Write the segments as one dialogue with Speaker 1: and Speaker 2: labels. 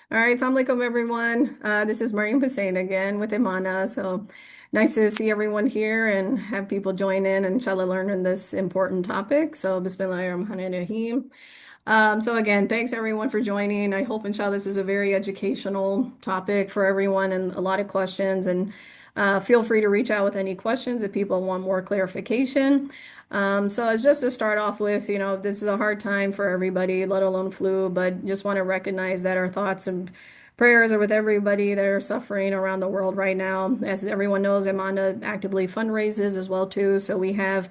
Speaker 1: All right, assalamu alaikum everyone. This is Mariam Hussein again with Imana. So nice to see everyone here and have people join in and inshallah learn in this important topic. So Bismillahirrahmanirrahim. So again, thanks everyone for joining. I hope inshallah this is a very educational topic for everyone and a lot of questions. And feel free to reach out with any questions if people want more clarification. So it's just to start off with, this is a hard time for everybody, let alone flu, but just want to recognize that our thoughts and prayers are with everybody that are suffering around the world right now. As everyone knows, Amanda actively fundraises as well too. So we have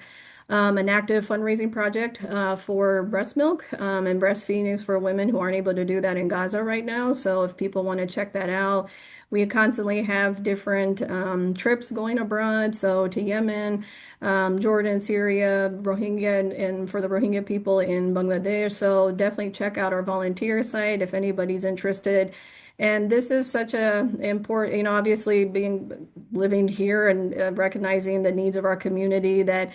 Speaker 1: an active fundraising project for breast milk and breastfeeding for women who aren't able to do that in Gaza right now. So if people want to check that out, we constantly have different trips going abroad. So to Yemen, Jordan, Syria, Rohingya, and for the Rohingya people in Bangladesh. So definitely check out our volunteer site if anybody's interested. And this is such a important, obviously being living here and recognizing the needs of our community that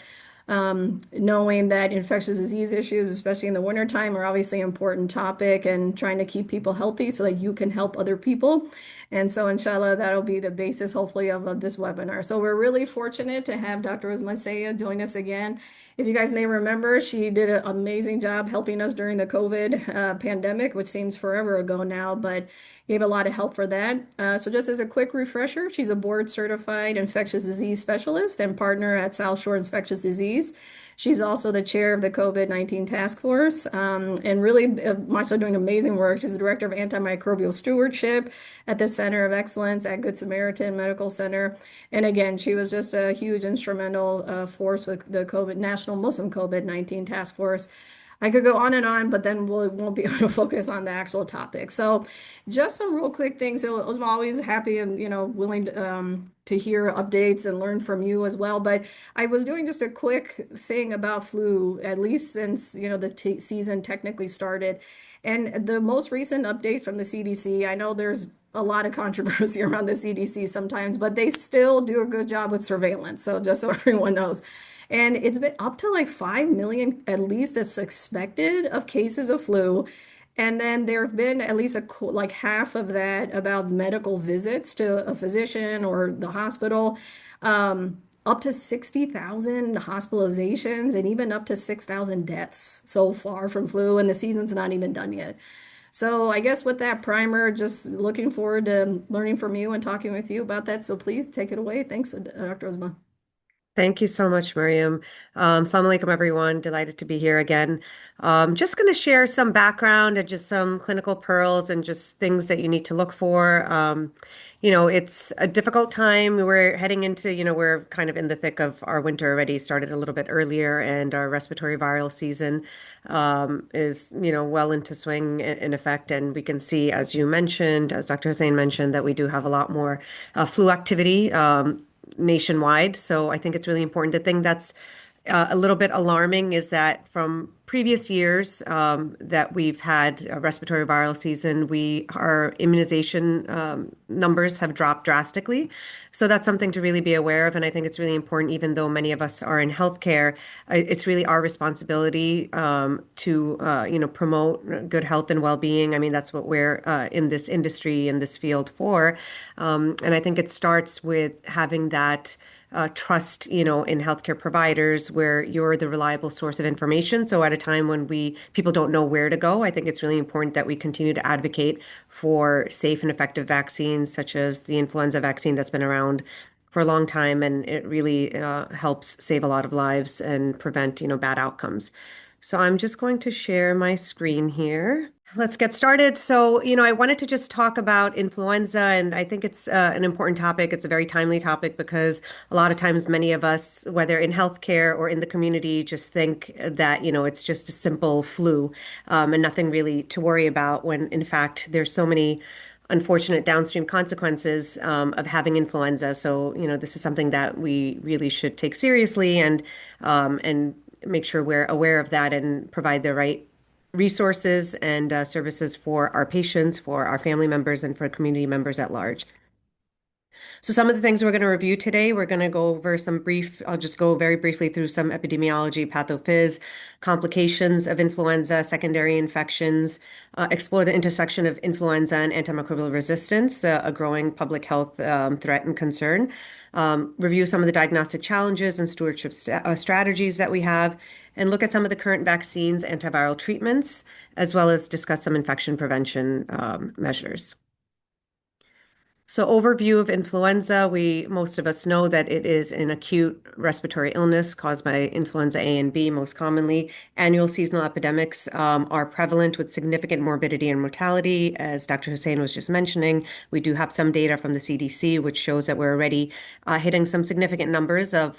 Speaker 1: knowing that infectious disease issues, especially in the wintertime, are obviously an important topic and trying to keep people healthy so that you can help other people. And so, inshallah, that'll be the basis, hopefully, of this webinar. So, we're really fortunate to have Dr. Uzma Syed join us again. If you guys may remember, she did an amazing job helping us during the COVID pandemic, which seems forever ago now, but gave a lot of help for that. So just as a quick refresher, she's a board certified infectious disease specialist and partner at South Shore Infectious Disease. She's also the chair of the COVID-19 task force and really much so doing amazing work. She's the director of antimicrobial stewardship at the Center of Excellence at Good Samaritan Medical Center. And again, she was just a huge instrumental force with the National Muslim COVID-19 task force. I could go on and on, but then we won't be able to focus on the actual topic. So, just some real quick things. So, I'm always happy and willing to hear updates and learn from you as well. But I was doing just a quick thing about flu, at least since the t season technically started, and the most recent updates from the CDC. I know there's a lot of controversy around the CDC sometimes, but they still do a good job with surveillance. So, just so everyone knows. And it's been up to like 5 million, at least, that's suspected of cases of flu. And then there have been at least like half of that about medical visits to a physician or the hospital, up to 60,000 hospitalizations and even up to 6,000 deaths so far from flu. And the season's not even done yet. So I guess with that primer, just looking forward to learning from you and talking with you about that. So please take it away. Thanks, Dr. Osma.
Speaker 2: Thank you so much, Miriam. Assalamu alaikum, everyone. Delighted to be here again. Just going to share some background and just some clinical pearls and just things that you need to look for. It's a difficult time. We're heading into, we're kind of in the thick of our winter already, started a little bit earlier, and our respiratory viral season is, well into swing in effect. And we can see, as you mentioned, as Dr. Hussein mentioned, that we do have a lot more flu activity. Nationwide. So I think it's really important. The thing that's a little bit alarming is that from previous years that we've had a respiratory viral season, our immunization numbers have dropped drastically. So that's something to really be aware of. And I think it's really important, even though many of us are in healthcare, it's really our responsibility to, promote good health and well-being. I mean, that's what we're in this industry, in this field for. And I think it starts with having that trust, in healthcare providers where you're the reliable source of information. So at a time when people don't know where to go, I think it's really important that we continue to advocate for safe and effective vaccines, such as the influenza vaccine that's been around for a long time, and it really helps save a lot of lives and prevent, bad outcomes. So I'm just going to share my screen here. Let's get started. So, I wanted to just talk about influenza, and I think it's an important topic. It's a very timely topic because a lot of times many of us, whether in healthcare or in the community, just think that, it's just a simple flu and nothing really to worry about when in fact there's so many unfortunate downstream consequences of having influenza. So, this is something that we really should take seriously and make sure we're aware of that and provide the right resources and services for our patients, for our family members, and for community members at large. So some of the things we're going to review today, we're going to go over I'll just go very briefly through some epidemiology, pathophys, complications of influenza, secondary infections, explore the intersection of influenza and antimicrobial resistance, a growing public health threat and concern, review some of the diagnostic challenges and stewardship strategies that we have, and look at some of the current vaccines, antiviral treatments, as well as discuss some infection prevention measures. So overview of influenza, most of us know that it is an acute respiratory illness caused by influenza A and B most commonly. Annual seasonal epidemics are prevalent with significant morbidity and mortality. As Dr. Hussein was just mentioning, we do have some data from the CDC which shows that we're already hitting some significant numbers of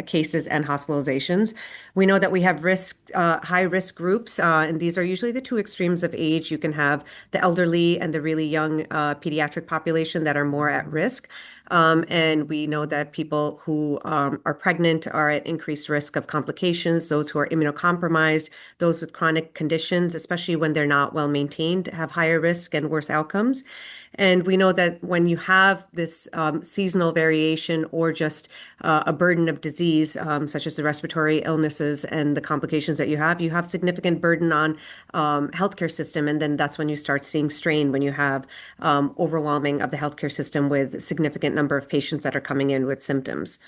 Speaker 2: cases and hospitalizations. We know that we have high risk groups, and these are usually the two extremes of age. You can have the elderly and the really young pediatric population that are more at risk. And we know that people who are pregnant are at increased risk of complications, those who are immunocompromised, those with chronic conditions, especially when they're not well maintained, have higher risk and worse outcomes. And we know that when you have this seasonal variation or just a burden of disease, such as the respiratory illnesses and the complications that you have significant burden on healthcare system. And then that's when you start seeing strain when you have overwhelming of the healthcare system with significant number of patients that are coming in with symptoms.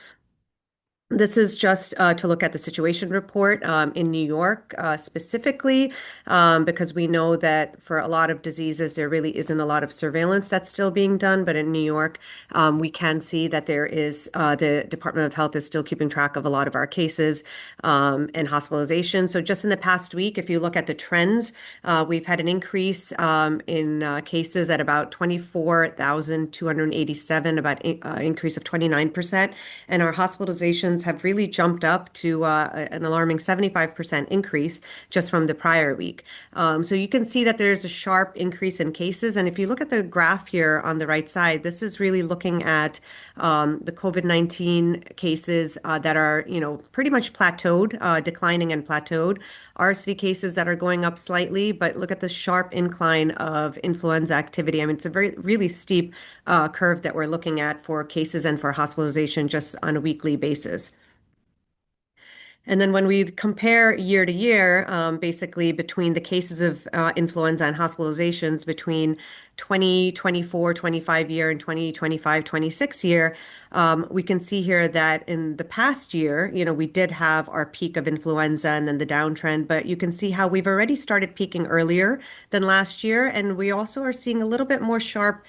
Speaker 2: This is just to look at the situation report in New York specifically, because we know that for a lot of diseases, there really isn't a lot of surveillance that's still being done. But in New York, we can see that the Department of Health is still keeping track of a lot of our cases and hospitalizations. So just in the past week, if you look at the trends, we've had an increase in cases at about 24,287, about an increase of 29%. And our hospitalizations have really jumped up to an alarming 75% increase just from the prior week. So you can see that there's a sharp increase in cases. And if you look at the graph here on the right side, this is really looking at the COVID-19 cases that are, pretty much plateaued, declining and plateaued. RSV cases that are going up slightly, but look at the sharp incline of influenza activity. I mean, it's a really steep curve that we're looking at for cases and for hospitalization just on a weekly basis. And then when we compare year to year, basically between the cases of influenza and hospitalizations between 2024-25 year and 2025-26 year, we can see here that in the past year, we did have our peak of influenza and then the downtrend, but you can see how we've already started peaking earlier than last year. And we also are seeing a little bit more sharp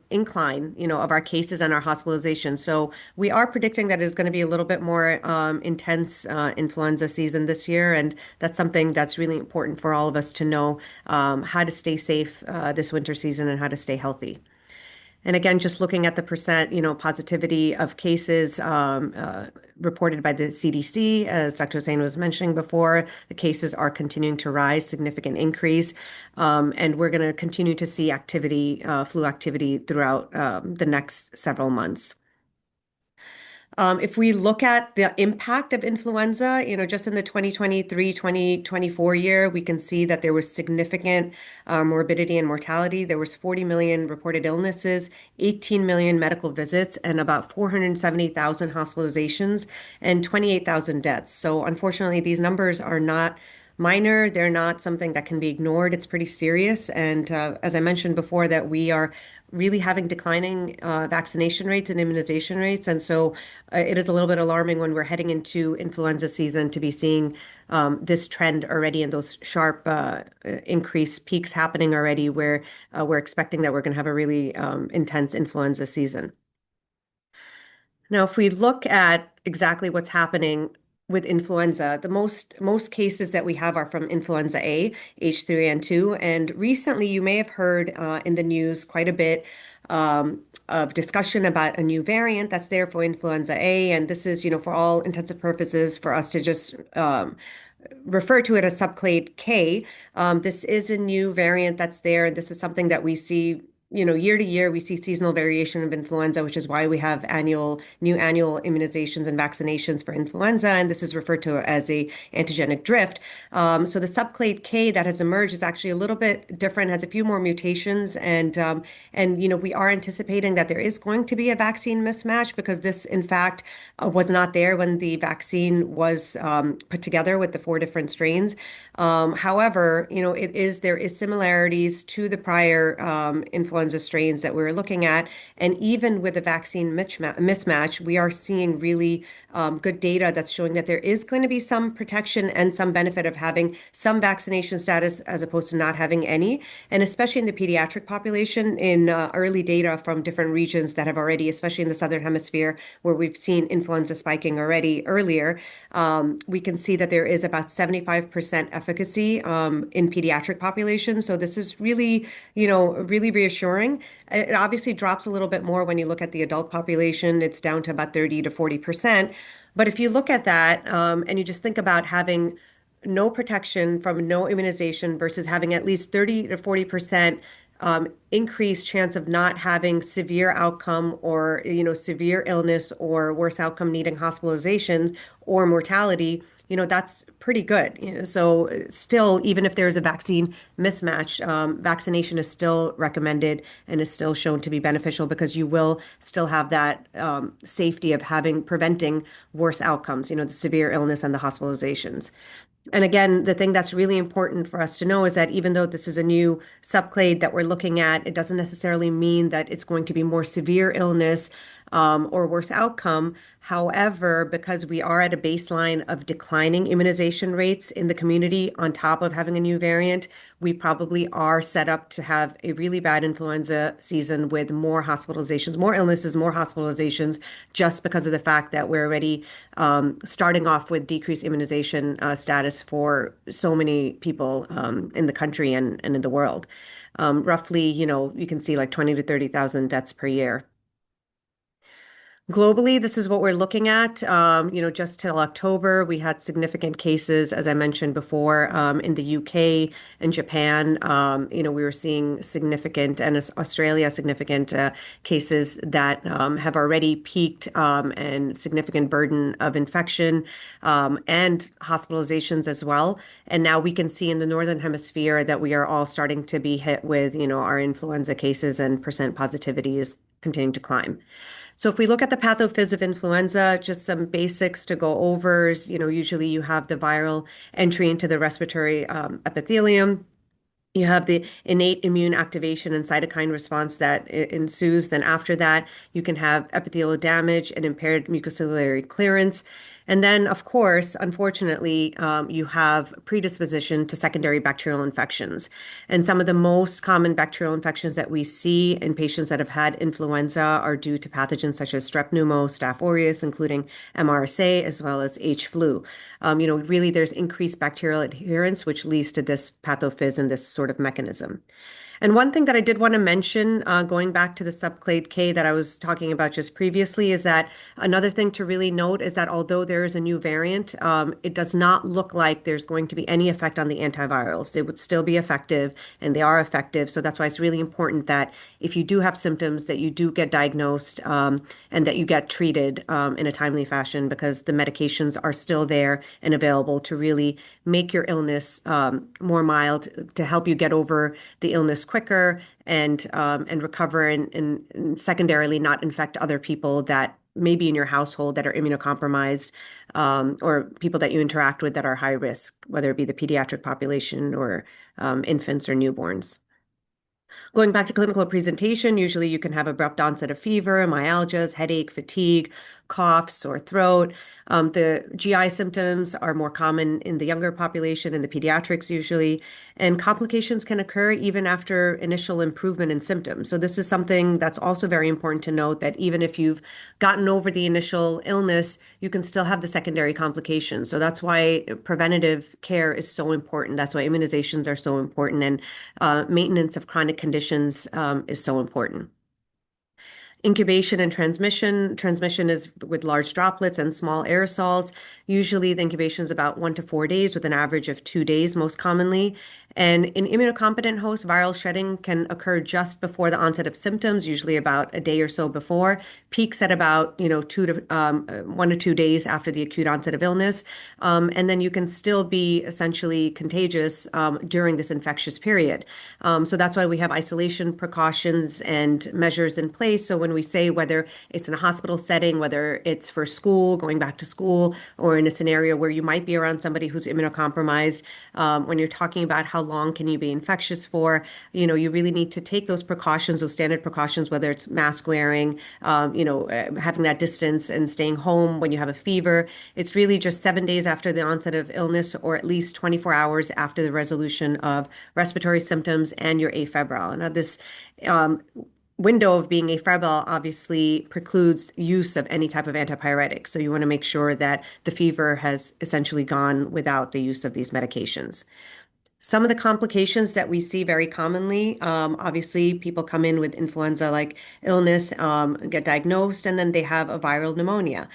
Speaker 2: incline, of our cases and our hospitalizations. So we are predicting that it's going to be a little bit more intense influenza season this year. And that's something that's really important for all of us to know how to stay safe this winter season and how to stay healthy. And again, just looking at the percent, positivity of cases reported by the CDC, as Dr. Hussein was mentioning before, the cases are continuing to rise, significant increase. And we're going to continue to see flu activity throughout the next several months. If we look at the impact of influenza, just in the 2023-2024 year, we can see that there was significant morbidity and mortality. There was 40 million reported illnesses, 18 million medical visits, and about 470,000 hospitalizations and 28,000 deaths. So unfortunately, these numbers are not minor. They're not something that can be ignored. It's pretty serious. And as I mentioned before, that we are really having declining vaccination rates and immunization rates. And so it is a little bit alarming when we're heading into influenza season to be seeing this trend already and those sharp increased peaks happening already where we're expecting that we're going to have a really intense influenza season. Now, if we look at exactly what's happening with influenza, the most cases that we have are from influenza A, H3N2. And recently, you may have heard in the news quite a bit of discussion about a new variant that's there for influenza A. And this is, for all intensive purposes, for us to just refer to it as subclade K. This is a new variant that's there. This is something that we see year to year, we see seasonal variation of influenza, which is why we have new annual immunizations and vaccinations for influenza, and this is referred to as a antigenic drift. So the subclade K that has emerged is actually a little bit different, has a few more mutations, and we are anticipating that there is going to be a vaccine mismatch because this, in fact, was not there when the vaccine was put together with the four different strains. However, there is similarities to the prior influenza strains that we were looking at, and even with the vaccine mismatch, we are seeing really good data that's showing that there is going to be some protection and some benefit of having some vaccination status as opposed to not having any, and especially in the pediatric population, in early data from different regions that have already, especially in the southern hemisphere, where we've seen influenza spiking already earlier. We can see that there is about 75% efficacy in pediatric populations. So this is really, really reassuring. It obviously drops a little bit more when you look at the adult population. It's down to about 30 to 40%. But if you look at that and you just think about having no protection from no immunization versus having at least 30 to 40% increased chance of not having severe outcome or severe illness or worse outcome needing hospitalization or mortality, that's pretty good. So still, even if there's a vaccine mismatch, vaccination is still recommended and is still shown to be beneficial because you will still have that safety of preventing worse outcomes, the severe illness and the hospitalizations. And again, the thing that's really important for us to know is that even though this is a new subclade that we're looking at, it doesn't necessarily mean that it's going to be more severe illness or worse outcome. However, because we are at a baseline of declining immunization rates in the community on top of having a new variant, we probably are set up to have a really bad influenza season with more hospitalizations, more illnesses, more hospitalizations, just because of the fact that we're already starting off with decreased immunization status for so many people in the country and in the world. Roughly, you can see like 20 to 30,000 deaths per year. Globally, this is what we're looking at. Just till October, we had significant cases, as I mentioned before, in the UK and Japan. We were seeing significant, and Australia, significant cases that have already peaked and significant burden of infection and hospitalizations as well. And now we can see in the Northern Hemisphere that we are all starting to be hit with, our influenza cases and percent positivity is continuing to climb. So if we look at the pathophys of influenza, just some basics to go over is, usually you have the viral entry into the respiratory epithelium. You have the innate immune activation and cytokine response that ensues. Then after that, you can have epithelial damage and impaired mucociliary clearance. And then, of course, unfortunately, you have predisposition to secondary bacterial infections. And some of the most common bacterial infections that we see in patients that have had influenza are due to pathogens such as strep pneumo, staph aureus, including MRSA, as well as H flu. Really, there's increased bacterial adherence, which leads to this pathophys and this sort of mechanism. And one thing that I did want to mention, going back to the subclade K that I was talking about just previously, is that another thing to really note is that although there is a new variant, it does not look like there's going to be any effect on the antivirals. It would still be effective, and they are effective. So that's why it's really important that if you do have symptoms, that you do get diagnosed and that you get treated in a timely fashion because the medications are still there and available to really make your illness more mild, to help you get over the illness quicker and recover and secondarily not infect other people that may be in your household that are immunocompromised or people that you interact with that are high risk, whether it be the pediatric population or infants or newborns. Going back to clinical presentation, usually you can have abrupt onset of fever, myalgias, headache, fatigue, cough, sore throat. The GI symptoms are more common in the younger population, in the pediatrics usually, and complications can occur even after initial improvement in symptoms. So this is something that's also very important to note that even if you've gotten over the initial illness, you can still have the secondary complications. So that's why preventative care is so important. That's why immunizations are so important, and maintenance of chronic conditions is so important. Incubation and transmission. Transmission is with large droplets and small aerosols. Usually the incubation is about 1 to 4 days with an average of 2 days most commonly. And in immunocompetent hosts, viral shedding can occur just before the onset of symptoms, usually about a day or so before, peaks at about, 1 to 2 days after the acute onset of illness. And then you can still be essentially contagious during this infectious period. So that's why we have isolation precautions and measures in place. So when we say whether it's in a hospital setting, whether it's for school, going back to school, or in a scenario where you might be around somebody who's immunocompromised, when you're talking about how long can you be infectious for, you really need to take those precautions, those standard precautions, whether it's mask wearing, having that distance and staying home when you have a fever. It's really just 7 days after the onset of illness, or at least 24 hours after the resolution of respiratory symptoms and you're afebrile. Now, this um, window of being afebrile obviously precludes use of any type of antipyretic. So you want to make sure that the fever has essentially gone without the use of these medications. Some of the complications that we see very commonly, obviously, people come in with influenza-like illness, get diagnosed, and then they have a viral pneumonia.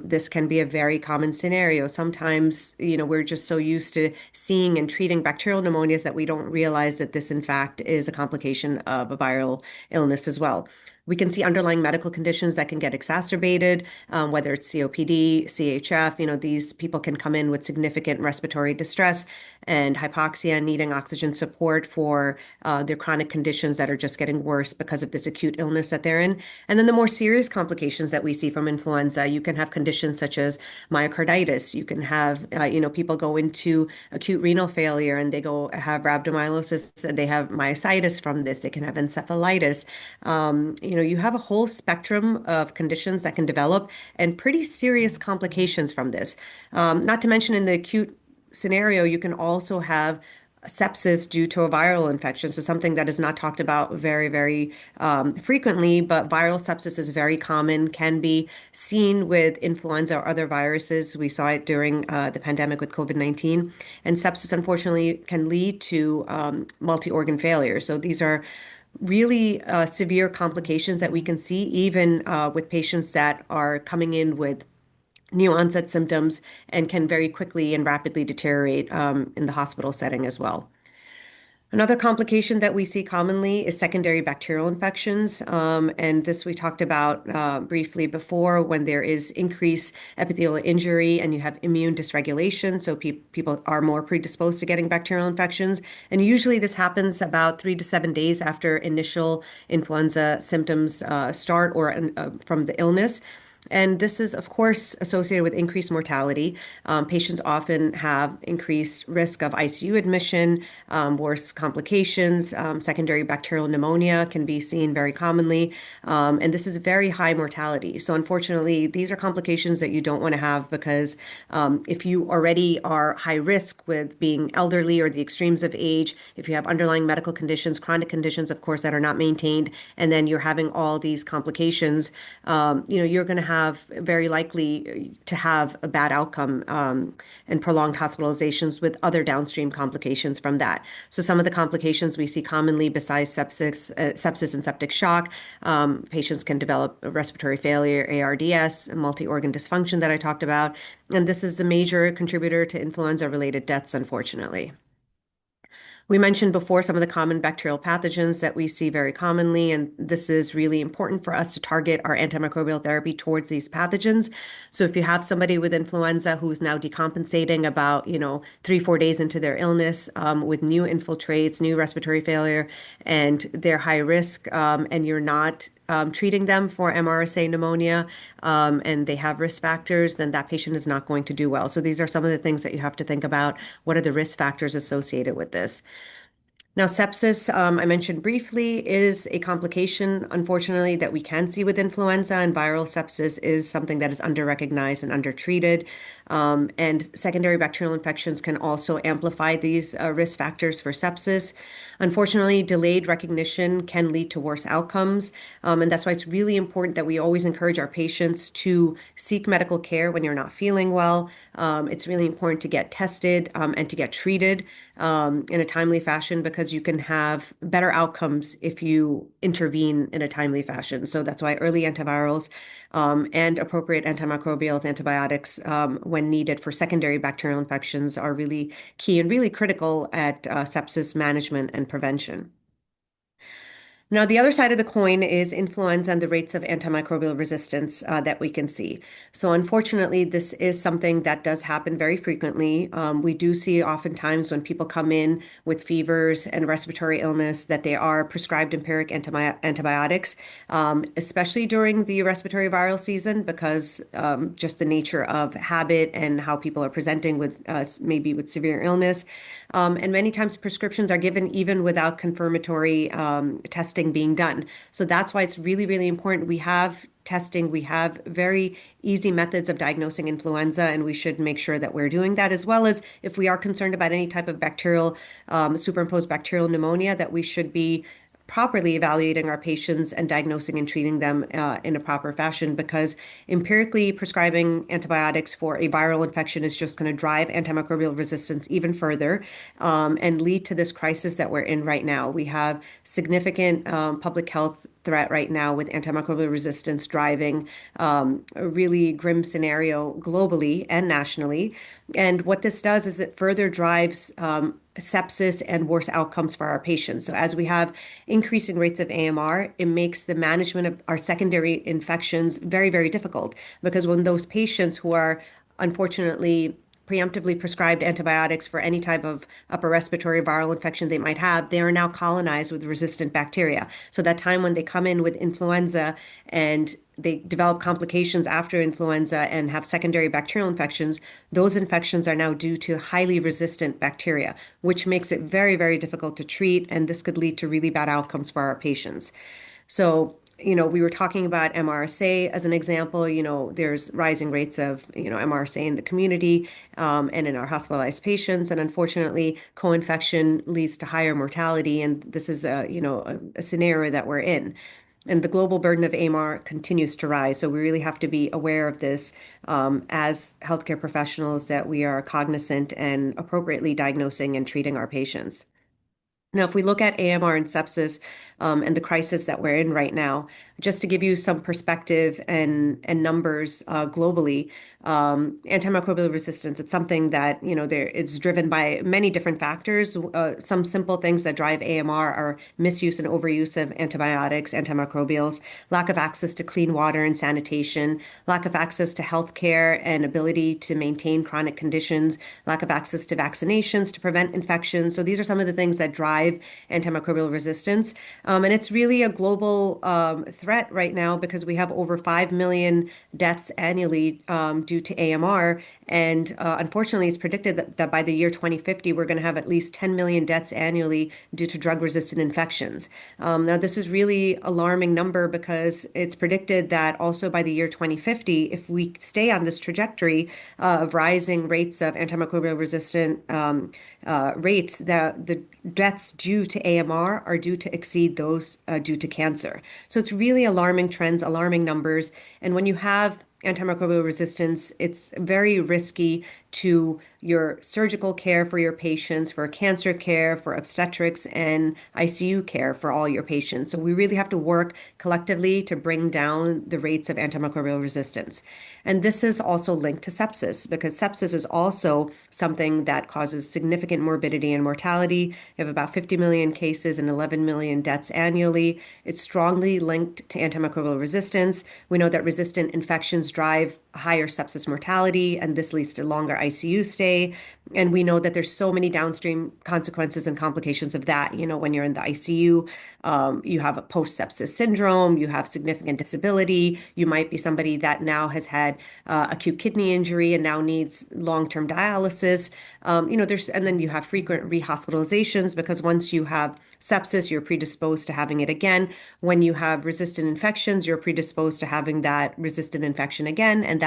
Speaker 2: This can be a very common scenario. Sometimes, we're just so used to seeing and treating bacterial pneumonias that we don't realize that this, in fact, is a complication of a viral illness as well. We can see underlying medical conditions that can get exacerbated, whether it's COPD, CHF. These people can come in with significant respiratory distress and hypoxia, needing oxygen support for their chronic conditions that are just getting worse because of this acute illness that they're in. And then the more serious complications that we see from influenza, you can have conditions such as myocarditis. You can have, people go into acute renal failure and they go have rhabdomyolysis and they have myositis from this. They can have encephalitis. You have a whole spectrum of conditions that can develop and pretty serious complications from this. Not to mention in the acute scenario, you can also have sepsis due to a viral infection. So something that is not talked about very, very frequently, but viral sepsis is very common, can be seen with influenza or other viruses. We saw it during the pandemic with COVID-19. And sepsis, unfortunately, can lead to multi-organ failure. So these are really severe complications that we can see even with patients that are coming in with new onset symptoms and can very quickly and rapidly deteriorate in the hospital setting as well. Another complication that we see commonly is secondary bacterial infections. And this we talked about briefly before when there is increased epithelial injury and you have immune dysregulation. So people are more predisposed to getting bacterial infections. And usually this happens about 3 to 7 days after initial influenza symptoms start or from the illness. And this is, of course, associated with increased mortality. Patients often have increased risk of ICU admission, worse complications. Secondary bacterial pneumonia can be seen very commonly. And this is very high mortality. So, unfortunately, these are complications that you don't want to have because if you already are high risk with being elderly or the extremes of age, if you have underlying medical conditions, chronic conditions, of course, that are not maintained, and then you're having all these complications, you're going to have very likely to have a bad outcome and prolonged hospitalizations with other downstream complications from that. So some of the complications we see commonly besides sepsis and septic shock, patients can develop respiratory failure, ARDS, multi-organ dysfunction that I talked about. And this is the major contributor to influenza-related deaths, unfortunately. We mentioned before some of the common bacterial pathogens that we see very commonly, and this is really important for us to target our antimicrobial therapy towards these pathogens. So if you have somebody with influenza who's now decompensating about, 3, 4 days into their illness with new infiltrates, new respiratory failure, and they're high risk, and you're not treating them for MRSA pneumonia, and they have risk factors, then that patient is not going to do well. So these are some of the things that you have to think about. What are the risk factors associated with this? Now, sepsis, I mentioned briefly, is a complication, unfortunately, that we can see with influenza, and viral sepsis is something that is under-recognized and undertreated. And secondary bacterial infections can also amplify these risk factors for sepsis. Unfortunately, delayed recognition can lead to worse outcomes. And that's why it's really important that we always encourage our patients to seek medical care when you're not feeling well. It's really important to get tested and to get treated in a timely fashion because you can have better outcomes if you intervene in a timely fashion. So that's why early antivirals and appropriate antimicrobials, antibiotics, when when needed for secondary bacterial infections are really key and really critical at sepsis management and prevention. Now, the other side of the coin is influenza and the rates of antimicrobial resistance that we can see. So, unfortunately, this is something that does happen very frequently. We do see oftentimes when people come in with fevers and respiratory illness that they are prescribed empiric antibiotics, especially during the respiratory viral season, because just the nature of habit and how people are presenting with maybe with severe illness. And many times prescriptions are given even without confirmatory testing being done. So that's why it's really, really important. We have testing, we have very easy methods of diagnosing influenza, and we should make sure that we're doing that, as well as if we are concerned about any type of bacterial, superimposed bacterial pneumonia, that we should be properly evaluating our patients and diagnosing and treating them in a proper fashion, because empirically prescribing antibiotics for a viral infection is just going to drive antimicrobial resistance even further and lead to this crisis that we're in right now. We have significant public health threat right now with antimicrobial resistance driving a really grim scenario globally and nationally. And what this does is it further drives sepsis and worse outcomes for our patients. So as we have increasing rates of AMR, it makes the management of our secondary infections very, very difficult, because when those patients who are unfortunately preemptively prescribed antibiotics for any type of upper respiratory viral infection they might have, they are now colonized with resistant bacteria. So that time when they come in with influenza and they develop complications after influenza and have secondary bacterial infections, those infections are now due to highly resistant bacteria, which makes it very, very difficult to treat. And this could lead to really bad outcomes for our patients. So, we were talking about MRSA as an example. There's rising rates of, MRSA in the community and in our hospitalized patients. And unfortunately, co-infection leads to higher mortality. And this is a scenario that we're in. And the global burden of AMR continues to rise. So we really have to be aware of this as healthcare professionals, that we are cognizant and appropriately diagnosing and treating our patients. Now, if we look at AMR and sepsis and the crisis that we're in right now, just to give you some perspective and numbers globally, antimicrobial resistance, it's something that, it's driven by many different factors. Some simple things that drive AMR are misuse and overuse of antibiotics, antimicrobials, lack of access to clean water and sanitation, lack of access to health care and ability to maintain chronic conditions, lack of access to vaccinations to prevent infections. So these are some of the things that drive antimicrobial resistance. And it's really a global threat right now, because we have over 5 million deaths annually due to AMR. And unfortunately, it's predicted that by the year 2050, we're going to have at least 10 million deaths annually due to drug-resistant infections. Now, this is really alarming number, because it's predicted that also by the year 2050, if we stay on this trajectory of rising rates of antimicrobial resistant rates, the deaths due to AMR are due to exceed those due to cancer. So it's really alarming trends, alarming numbers. And when you have antimicrobial resistance, it's very risky to your surgical care for your patients, for cancer care, for obstetrics, and ICU care for all your patients. So we really have to work collectively to bring down the rates of antimicrobial resistance. And this is also linked to sepsis, because sepsis is also something that causes significant morbidity and mortality. We have about 50 million cases and 11 million deaths annually. It's strongly linked to antimicrobial resistance. We know that resistant infections drive higher sepsis mortality, and this leads to longer ICU stay. And we know that there's so many downstream consequences and complications of that. When you're in the ICU, you have a post-sepsis syndrome, you have significant disability, you might be somebody that now has had acute kidney injury and now needs long-term dialysis. And then you have frequent rehospitalizations, because once you have sepsis, you're predisposed to having it again. When you have resistant infections, you're predisposed to having that resistant infection again. And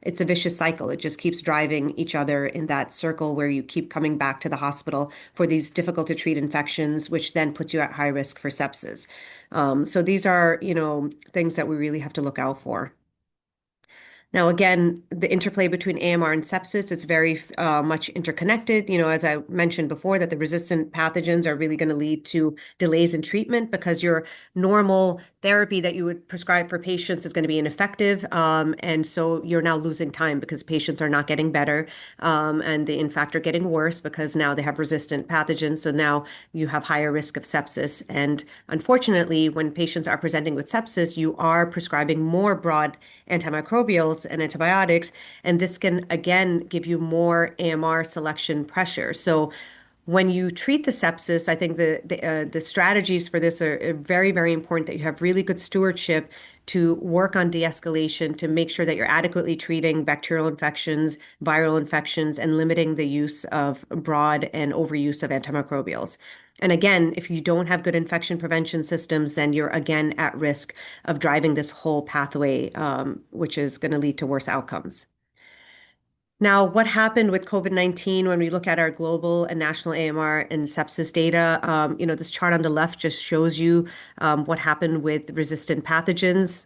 Speaker 2: it's a vicious cycle. It just keeps driving each other in that circle, where you keep coming back to the hospital for these difficult to treat infections, which then puts you at high risk for sepsis. So these are, things that we really have to look out for. Now, again, the interplay between AMR and sepsis, it's very much interconnected. As I mentioned before, that the resistant pathogens are really going to lead to delays in treatment because your normal therapy that you would prescribe for patients is going to be ineffective. And so you're now losing time because patients are not getting better. And they, in fact, are getting worse because now they have resistant pathogens. So now you have higher risk of sepsis. And unfortunately, when patients are presenting with sepsis, you are prescribing more broad antimicrobials and antibiotics, and this can again give you more AMR selection pressure. So when you treat the sepsis, I think the strategies for this are very, very important that you have really good stewardship to work on de-escalation to make sure that you're adequately treating bacterial infections, viral infections, and limiting the use of broad and overuse of antimicrobials. And again, if you don't have good infection prevention systems, then you're again at risk of driving this whole pathway, which is going to lead to worse outcomes. Now, what happened with COVID-19 when we look at our global and national AMR and sepsis data? This chart on the left just shows you what happened with resistant pathogens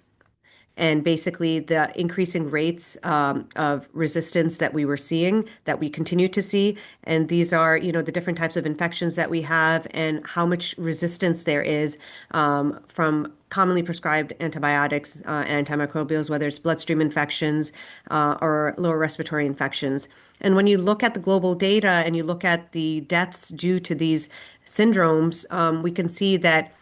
Speaker 2: and basically the increasing rates of resistance that we were seeing, that we continue to see. And these are, the different types of infections that we have and how much resistance there is from commonly prescribed antibiotics and antimicrobials, whether it's bloodstream infections or lower respiratory infections. And when you look at the global data and you look at the deaths due to these syndromes, we can see that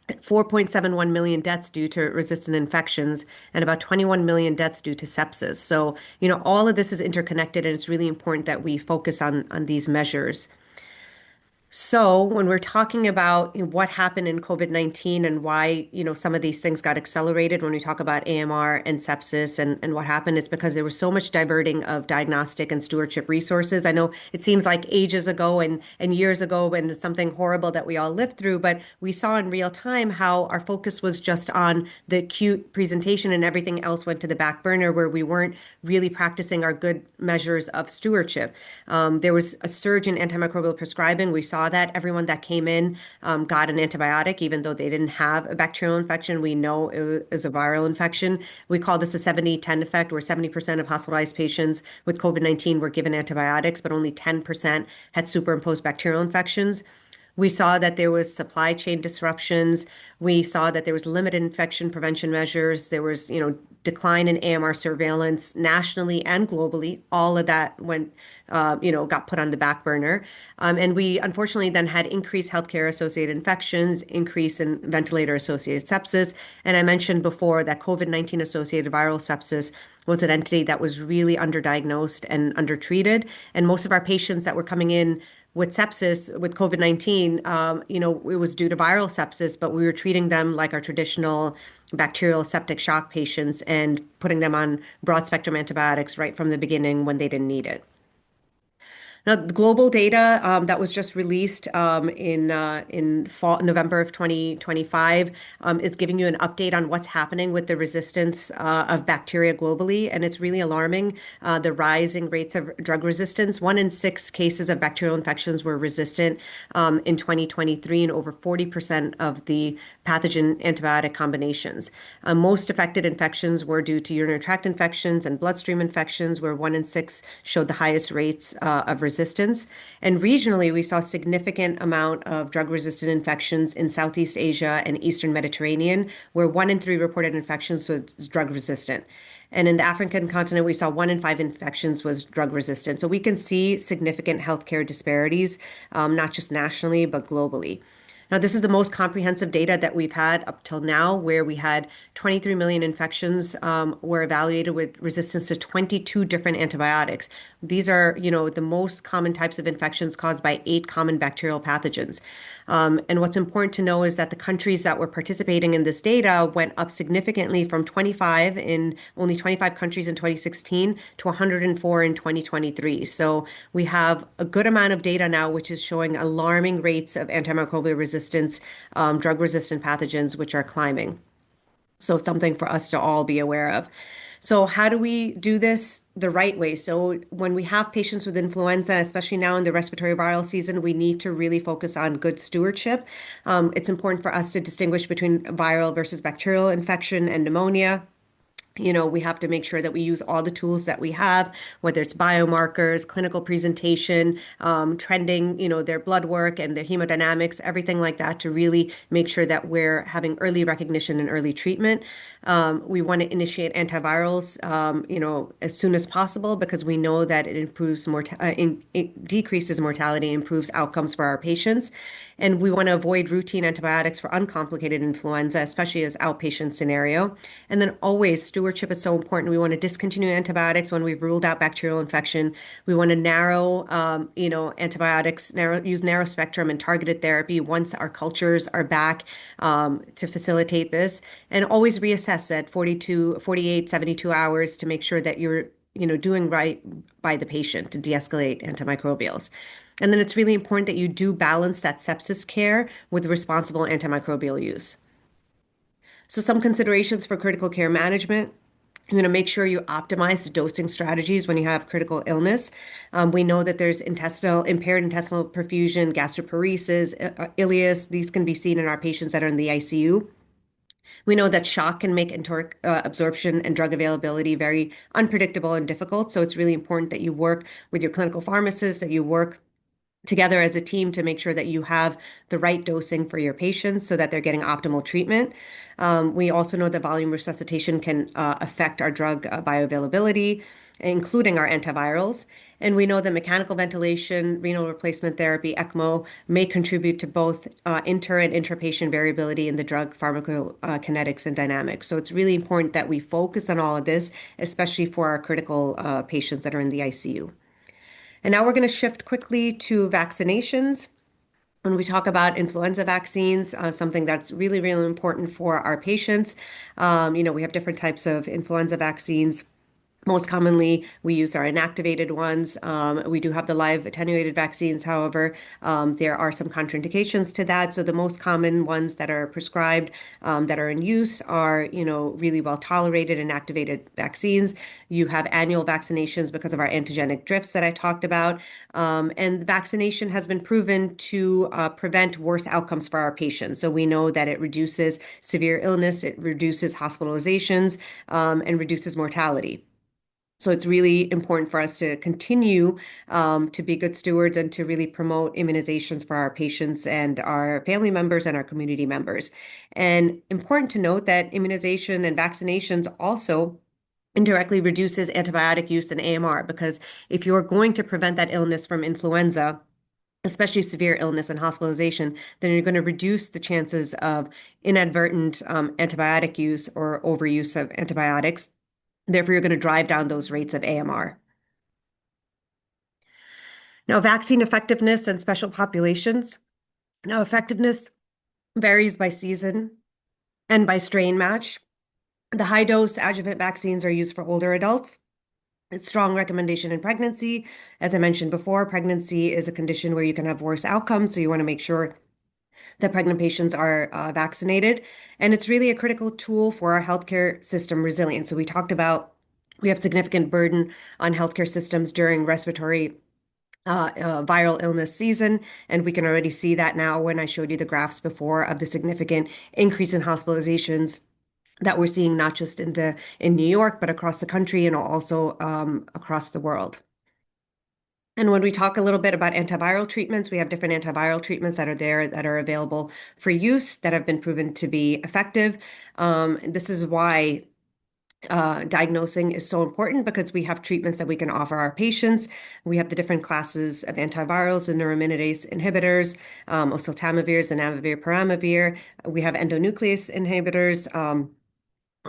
Speaker 2: 4.71 million deaths due to resistant infections and about 21 million deaths due to sepsis. So, all of this is interconnected and it's really important that we focus on these measures. So when we're talking about what happened in COVID-19 and why, some of these things got accelerated when we talk about AMR and sepsis and what happened, it's because there was so much diverting of diagnostic and stewardship resources. I know it seems like ages ago and years ago and it's something horrible that we all lived through, but we saw in real time how our focus was just on the acute presentation and everything else went to the back burner where we weren't really practicing our good measures of stewardship. There was a surge in antimicrobial prescribing. We saw that everyone that came in got an antibiotic, even though they didn't have a bacterial infection. We know it was a viral infection. We call this a 70-10 effect, where 70% of hospitalized patients with COVID-19 were given antibiotics, but only 10% had superimposed bacterial infections. We saw that there was supply chain disruptions. We saw that there was limited infection prevention measures. There was, decline in AMR surveillance nationally and globally. All of that got put on the back burner. And we unfortunately then had increased healthcare associated infections, increase in ventilator associated sepsis. And I mentioned before that COVID-19 associated viral sepsis was an entity that was really underdiagnosed and undertreated. And most of our patients that were coming in with sepsis, with COVID-19, it was due to viral sepsis, but we were treating them like our traditional bacterial septic shock patients and putting them on broad spectrum antibiotics right from the beginning when they didn't need it. Now, the global data that was just released in fall November of 2025 is giving you an update on what's happening with the resistance of bacteria globally, and it's really alarming. The rising rates of drug resistance. 1 in 6 cases of bacterial infections were resistant in 2023, and over 40% of the pathogen antibiotic combinations. Most affected infections were due to urinary tract infections and bloodstream infections, where 1 in 6 showed the highest rates of resistance. And regionally, we saw significant amount of drug-resistant infections in Southeast Asia and Eastern Mediterranean, where 1 in 3 reported infections was drug resistant. And in the African continent, we saw 1 in 5 infections was drug resistant. So we can see significant healthcare disparities, not just nationally, but globally. Now, this is the most comprehensive data that we've had up till now, where we had 23 million infections were evaluated with resistance to 22 different antibiotics. These are, the most common types of infections caused by 8 common bacterial pathogens. And what's important to know is that the countries that were participating in this data went up significantly from 25 in only 25 countries in 2016 to 104 in 2023. So we have a good amount of data now, which is showing alarming rates of antimicrobial resistance, drug-resistant pathogens, which are climbing. So something for us to all be aware of. So how do we do this the right way? So when we have patients with influenza, especially now in the respiratory viral season, we need to really focus on good stewardship. It's important for us to distinguish between viral versus bacterial infection and pneumonia. We have to make sure that we use all the tools that we have, whether it's biomarkers, clinical presentation, trending, their blood work and their hemodynamics, everything like that to really make sure that we're having early recognition and early treatment. We want to initiate antivirals, as soon as possible because we know that it it decreases mortality, improves outcomes for our patients. And we want to avoid routine antibiotics for uncomplicated influenza, especially as outpatient scenario. And then always stewardship is so important. We want to discontinue antibiotics when we've ruled out bacterial infection. We want to narrow, antibiotics, use narrow spectrum and targeted therapy once our cultures are back, to facilitate this. And always reassess at 42, 48, 72 hours to make sure that you're, doing right by the patient to de-escalate antimicrobials. And then it's really important that you do balance that sepsis care with responsible antimicrobial use. So some considerations for critical care management. You're going to make sure you optimize the dosing strategies when you have critical illness. We know that there's impaired intestinal perfusion, gastroparesis, ileus. These can be seen in our patients that are in the ICU. We know that shock can make enteric absorption and drug availability very unpredictable and difficult. So it's really important that you work with your clinical pharmacist, that you work together as a team to make sure that you have the right dosing for your patients so that they're getting optimal treatment. We also know that volume resuscitation can affect our drug bioavailability, including our antivirals. And we know that mechanical ventilation, renal replacement therapy, ECMO, may contribute to both inter and intrapatient variability in the drug pharmacokinetics and dynamics. So it's really important that we focus on all of this, especially for our critical patients that are in the ICU. And now we're going to shift quickly to vaccinations. When we talk about influenza vaccines, something that's really, really important for our patients, we have different types of influenza vaccines. Most commonly, we use our inactivated ones. We do have the live attenuated vaccines. However, there are some contraindications to that. So the most common ones that are prescribed, that are in use are, really well tolerated inactivated vaccines. You have annual vaccinations because of our antigenic drifts that I talked about. And vaccination has been proven to prevent worse outcomes for our patients. So we know that it reduces severe illness, it reduces hospitalizations, and reduces mortality. So it's really important for us to continue to be good stewards and to really promote immunizations for our patients and our family members and our community members. And important to note that immunization and vaccinations also indirectly reduces antibiotic use in AMR because if you're going to prevent that illness from influenza, especially severe illness and hospitalization, then you're going to reduce the chances of inadvertent antibiotic use or overuse of antibiotics. Therefore, you're going to drive down those rates of AMR. Now, vaccine effectiveness and special populations. Now, effectiveness varies by season and by strain match. The high dose adjuvant vaccines are used for older adults. It's strong recommendation in pregnancy. As I mentioned before, pregnancy is a condition where you can have worse outcomes, so you want to make sure that pregnant patients are vaccinated. And it's really a critical tool for our healthcare system resilience. So we have significant burden on healthcare systems during respiratory viral illness season. And we can already see that now when I showed you the graphs before of the significant increase in hospitalizations that we're seeing not just in New York, but across the country and also across the world. And when we talk a little bit about antiviral treatments, we have different antiviral treatments that are there that are available for use that have been proven to be effective. This is why diagnosing is so important because we have treatments that we can offer our patients. We have the different classes of antivirals and neuraminidase inhibitors, oseltamivir, zanamivir, peramivir. We have endonuclease inhibitors,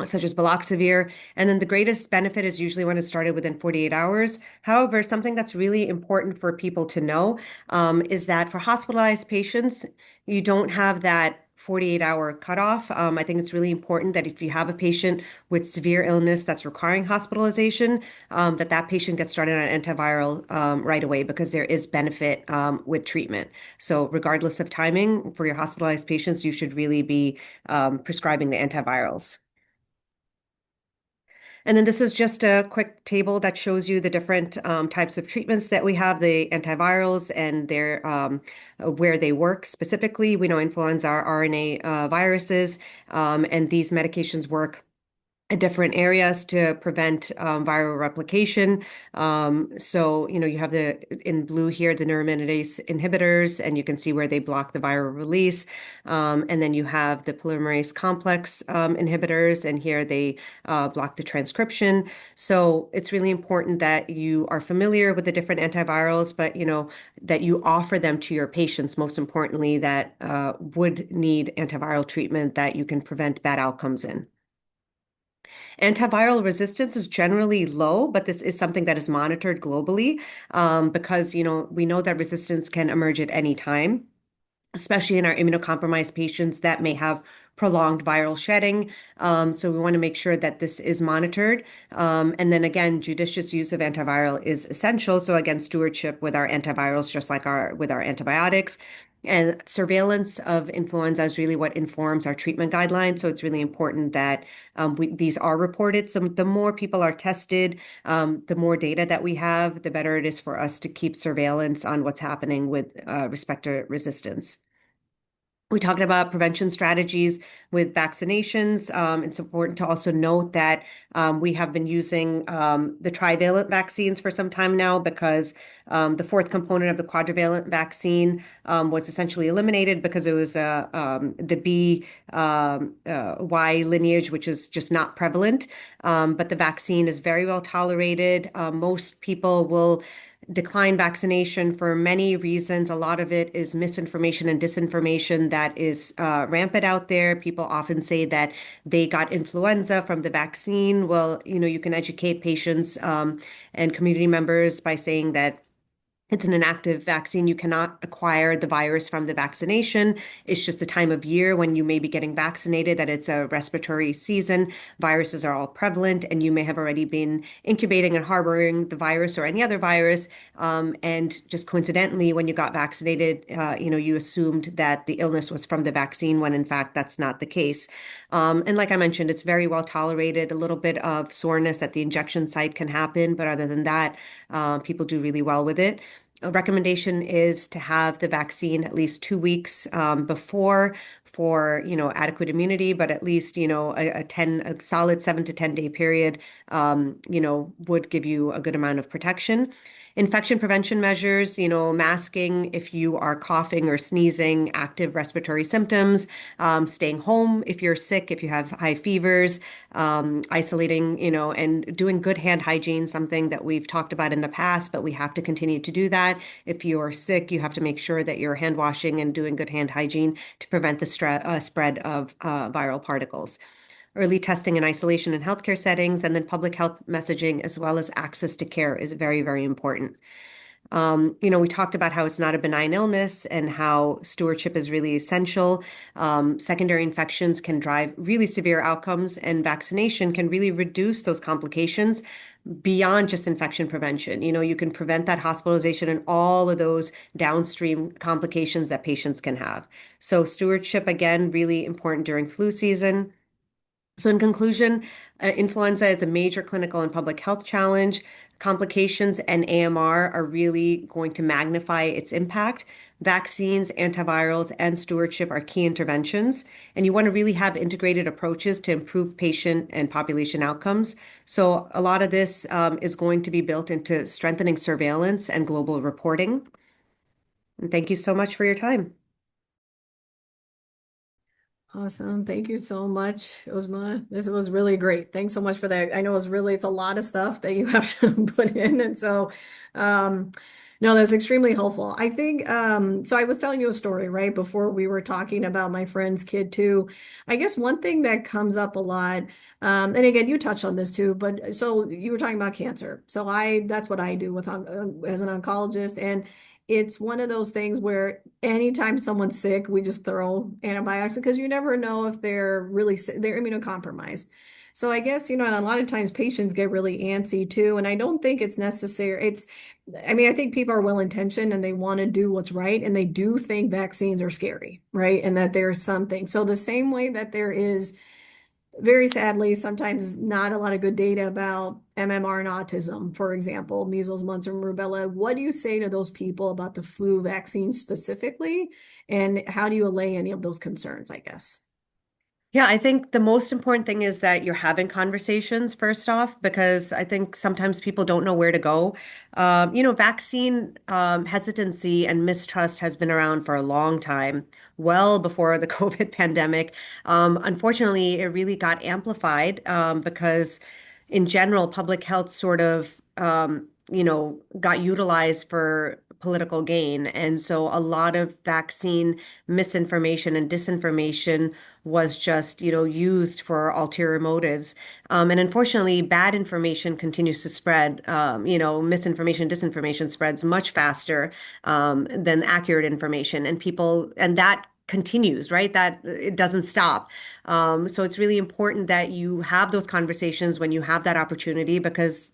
Speaker 2: such as baloxavir. And then the greatest benefit is usually when it's started within 48 hours. However, something that's really important for people to know is that for hospitalized patients, you don't have that 48-hour cutoff. I think it's really important that if you have a patient with severe illness that's requiring hospitalization, that patient gets started on antiviral right away because there is benefit with treatment. So regardless of timing for your hospitalized patients, you should really be prescribing the antivirals. And then this is just a quick table that shows you the different types of treatments that we have, the antivirals and their where they work specifically. We know influenza are RNA viruses, and these medications work at different areas to prevent viral replication. You have in blue here, the neuraminidase inhibitors, and you can see where they block the viral release. And then you have the polymerase complex inhibitors, and here they block the transcription. So it's really important that you are familiar with the different antivirals, but that you offer them to your patients, most importantly, that would need antiviral treatment that you can prevent bad outcomes in. Antiviral resistance is generally low, but this is something that is monitored globally because, we know that resistance can emerge at any time, especially in our immunocompromised patients that may have prolonged viral shedding. So we want to make sure that this is monitored. And then again, judicious use of antiviral is essential. So again, stewardship with our antivirals, just like with our antibiotics. And surveillance of influenza is really what informs our treatment guidelines. So it's really important that these are reported. So the more people are tested, the more data that we have, the better it is for us to keep surveillance on what's happening with respect to resistance. We talked about prevention strategies with vaccinations. It's important to also note that we have been using the trivalent vaccines for some time now because the fourth component of the quadrivalent vaccine was essentially eliminated because it was the Y lineage, which is just not prevalent. But the vaccine is very well tolerated. Most people will decline vaccination for many reasons. A lot of it is misinformation and disinformation that is rampant out there. People often say that they got influenza from the vaccine. Well, you can educate patients and community members by saying that it's an inactive vaccine. You cannot acquire the virus from the vaccination. It's just the time of year when you may be getting vaccinated, that it's a respiratory season. Viruses are all prevalent, and you may have already been incubating and harboring the virus or any other virus. And just coincidentally, when you got vaccinated, you assumed that the illness was from the vaccine, when in fact that's not the case. And like I mentioned, it's very well tolerated. A little bit of soreness at the injection site can happen, but other than that, people do really well with it. A recommendation is to have the vaccine at least 2 weeks before for, adequate immunity, but at least, a solid 7 to 10 day period, would give you a good amount of protection. Infection prevention measures, masking if you are coughing or sneezing, active respiratory symptoms, staying home if you're sick, if you have high fevers, isolating, and doing good hand hygiene, something that we've talked about in the past, but we have to continue to do that. If you are sick, you have to make sure that you're hand washing and doing good hand hygiene to prevent the spread of viral particles. Early testing and isolation in healthcare settings, and then public health messaging, as well as access to care, is very, very important. We talked about how it's not a benign illness and how stewardship is really essential. Secondary infections can drive really severe outcomes, and vaccination can really reduce those complications beyond just infection prevention. You can prevent that hospitalization and all of those downstream complications that patients can have. So stewardship, again, really important during flu season. So, in conclusion, influenza is a major clinical and public health challenge. Complications and AMR are really going to magnify its impact. Vaccines, antivirals, and stewardship are key interventions. And you want to really have integrated approaches to improve patient and population outcomes. So, a lot of this is going to be built into strengthening surveillance and global reporting. And thank you so much for your time.
Speaker 1: Awesome. Thank you so much, Uzma. This was really great. Thanks so much for that. I know it's a lot of stuff that you have to put in. And so, um, no, that's extremely helpful. I think, so I was telling you a story, right, before we were talking about my friend's kid too. I guess one thing that comes up a lot, and again, you touched on this too, but so you were talking about cancer. So that's what I do as an oncologist. And it's one of those things where anytime someone's sick, we just throw antibiotics because you never know if they're really sick, they're immunocompromised. So I guess, and a lot of times patients get really antsy too. And I don't think it's necessary. I mean, I think people are well intentioned and they want to do what's right. And they do think vaccines are scary, right? And that there's something. So the same way that there is very sadly, sometimes not a lot of good data about MMR and autism, for example, measles, mumps, and rubella. What do you say to those people about the flu vaccine specifically? And how do you allay any of those concerns, I guess?
Speaker 2: Yeah, I think the most important thing is that you're having conversations first off, because I think sometimes people don't know where to go. Vaccine hesitancy and mistrust has been around for a long time, well before the COVID pandemic. Unfortunately, it really got amplified because, in general, public health sort of, got utilized for political gain. And so a lot of vaccine misinformation and disinformation was just, used for ulterior motives. And unfortunately, bad information continues to spread. Misinformation, disinformation spreads much faster than accurate information. And that continues, right? That it doesn't stop. So it's really important that you have those conversations when you have that opportunity because,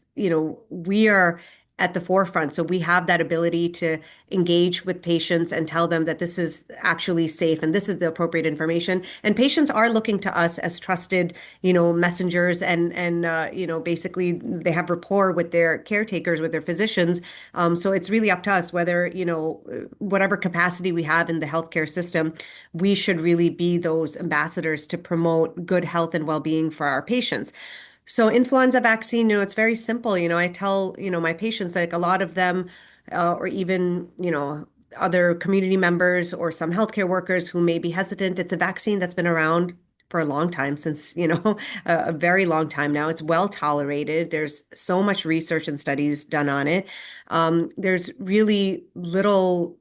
Speaker 2: we are at the forefront. So we have that ability to engage with patients and tell them that this is actually safe and this is the appropriate information. And patients are looking to us as trusted, messengers and basically they have rapport with their caretakers, with their physicians. So it's really up to us whether, whatever capacity we have in the healthcare system, we should really be those ambassadors to promote good health and well-being for our patients. So influenza vaccine, it's very simple. I tell, my patients, like a lot of them, or even, other community members or some healthcare workers who may be hesitant, it's a vaccine that's been around for a long time, since, a very long time now. It's well tolerated. There's so much research and studies done on it. There's really little,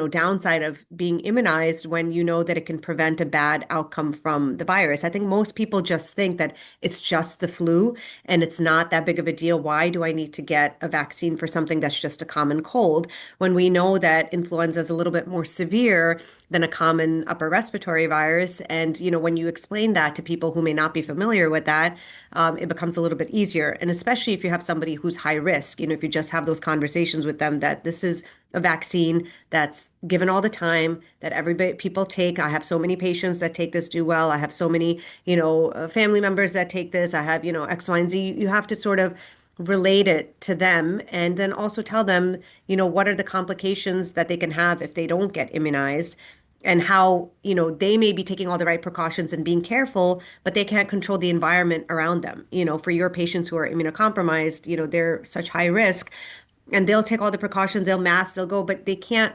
Speaker 2: downside of being immunized when you know that it can prevent a bad outcome from the virus. I think most people just think that it's just the flu and it's not that big of a deal. Why do I need to get a vaccine for something that's just a common cold when we know that influenza is a little bit more severe than a common upper respiratory virus? And, when you explain that to people who may not be familiar with that, it becomes a little bit easier. And especially if you have somebody who's high risk, if you just have those conversations with them that this is a vaccine that's given all the time that everybody people take. I have so many patients that take this, do well. I have so many, family members that take this. I have, X, Y, and Z. You have to sort of relate it to them and then also tell them, what are the complications that they can have if they don't get immunized and how, they may be taking all the right precautions and being careful, but they can't control the environment around them. For your patients who are immunocompromised, they're such high risk and they'll take all the precautions, they'll mask, they'll go, but they can't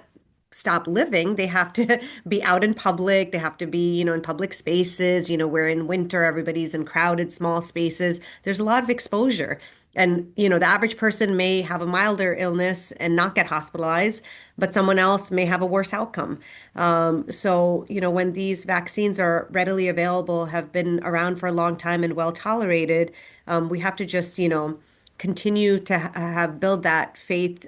Speaker 2: stop living. They have to be out in public. They have to be, in public spaces, where in winter everybody's in crowded small spaces. There's a lot of exposure. And, the average person may have a milder illness and not get hospitalized, but someone else may have a worse outcome. So, when these vaccines are readily available, have been around for a long time and well tolerated, we have to just, continue to have build that faith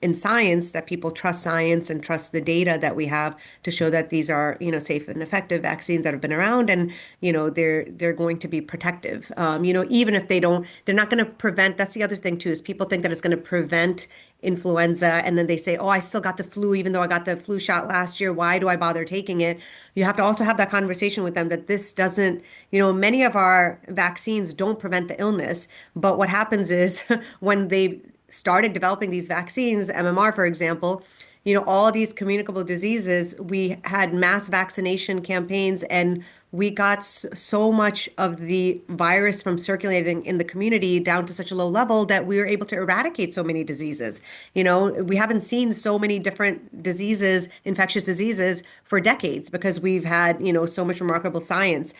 Speaker 2: in science, that people trust science and trust the data that we have to show that these are, safe and effective vaccines that have been around, and they're going to be protective. Even if they're not going to prevent. That's the other thing too, is people think that it's going to prevent influenza and then they say, oh, I still got the flu even though I got the flu shot last year. Why do I bother taking it? You have to also have that conversation with them that this doesn't, many of our vaccines don't prevent the illness, but what happens is when they started developing these vaccines, MMR, for example, all these communicable diseases, we had mass vaccination campaigns and we got so much of the virus from circulating in the community down to such a low level that we were able to eradicate so many diseases. We haven't seen so many different diseases, infectious diseases for decades because we've had, so much remarkable science.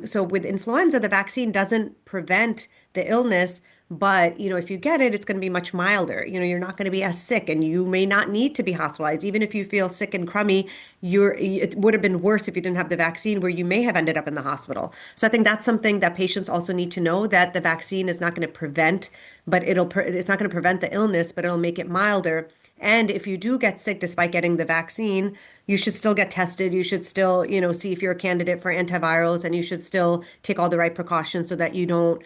Speaker 2: So with influenza, the vaccine doesn't prevent the illness, but, if you get it, it's going to be much milder. You're not going to be as sick and you may not need to be hospitalized. Even if you feel sick and crummy, it would have been worse if you didn't have the vaccine where you may have ended up in the hospital. So I think that's something that patients also need to know, that the vaccine is not going to prevent, but it's not going to prevent the illness, but it'll make it milder. And if you do get sick despite getting the vaccine, you should still get tested. You should still, see if you're a candidate for antivirals, and you should still take all the right precautions so that you don't,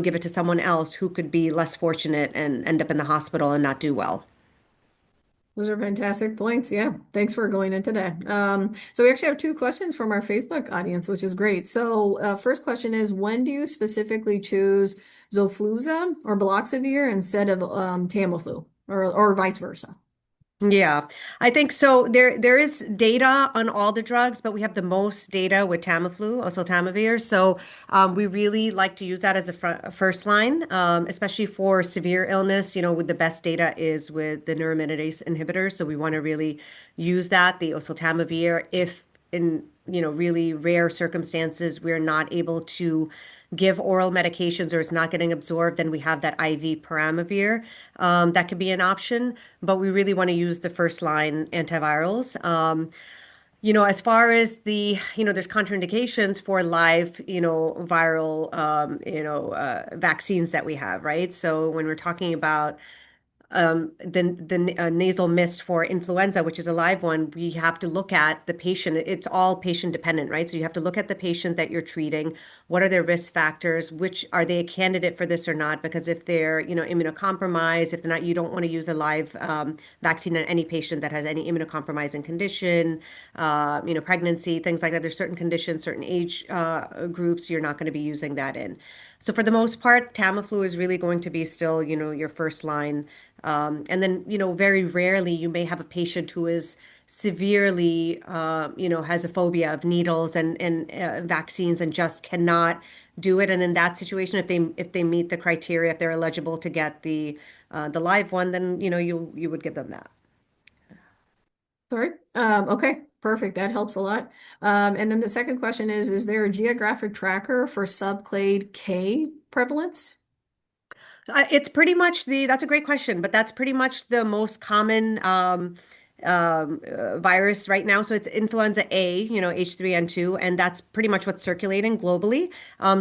Speaker 2: give it to someone else who could be less fortunate and end up in the hospital and not do well.
Speaker 1: Those are fantastic points. Yeah, thanks for going into that. So we actually have two questions from our Facebook audience, which is great. So first question is, when do you specifically choose Zofluza or Baloxavir instead of Tamiflu, or vice versa?
Speaker 2: Yeah, I think so. There is data on all the drugs, but we have the most data with Tamiflu, oseltamivir. So we really like to use that as a first line, especially for severe illness. With the best data is with the neuraminidase inhibitors. So we want to really use that, the oseltamivir, if in really rare circumstances we're not able to give oral medications or it's not getting absorbed, then we have that IV peramivir. That could be an option, but we really want to use the first line antivirals. As far as there's contraindications for live, viral, vaccines that we have, right? So when we're talking about the nasal mist for influenza, which is a live one, we have to look at the patient. It's all patient dependent, right? So you have to look at the patient that you're treating. What are their risk factors? Which are they a candidate for this or not? Because if they're, immunocompromised, if they're not, you don't want to use a live vaccine on any patient that has any immunocompromising condition, pregnancy, things like that. There's certain conditions, certain age groups you're not going to be using that in. So for the most part, Tamiflu is really going to be still, your first line. And then, very rarely you may have a patient who is severely, has a phobia of needles and vaccines and just cannot do it. And in that situation, if they meet the criteria, if they're eligible to get the live one, then you would give them that.
Speaker 1: Sorry. Okay, perfect. That helps a lot. And then the second question is there a geographic tracker for subclade K prevalence?
Speaker 2: It's pretty much that's a great question, but that's pretty much the most common virus right now. So it's influenza A, H3N2, and that's pretty much what's circulating globally.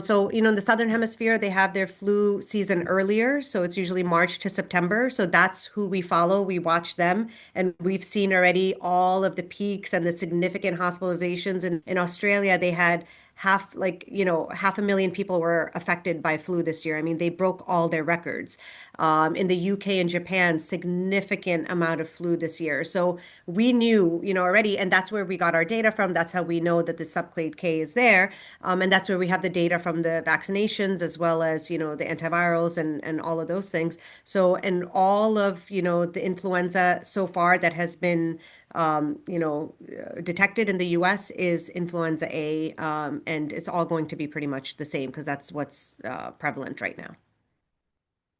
Speaker 2: So, in the Southern Hemisphere, they have their flu season earlier. So it's usually March to September. So that's who we follow. We watch them, and we've seen already all of the peaks and the significant hospitalizations. In Australia, they had half a million people were affected by flu this year. I mean, they broke all their records. In the UK and Japan, significant amount of flu this year. So we knew, already, and that's where we got our data from. That's how we know that the subclade K is there. And that's where we have the data from the vaccinations as well as, the antivirals and all of those things. So, and all of, the influenza so far that has been detected in the US is influenza A, and it's all going to be pretty much the same because that's what's prevalent right now.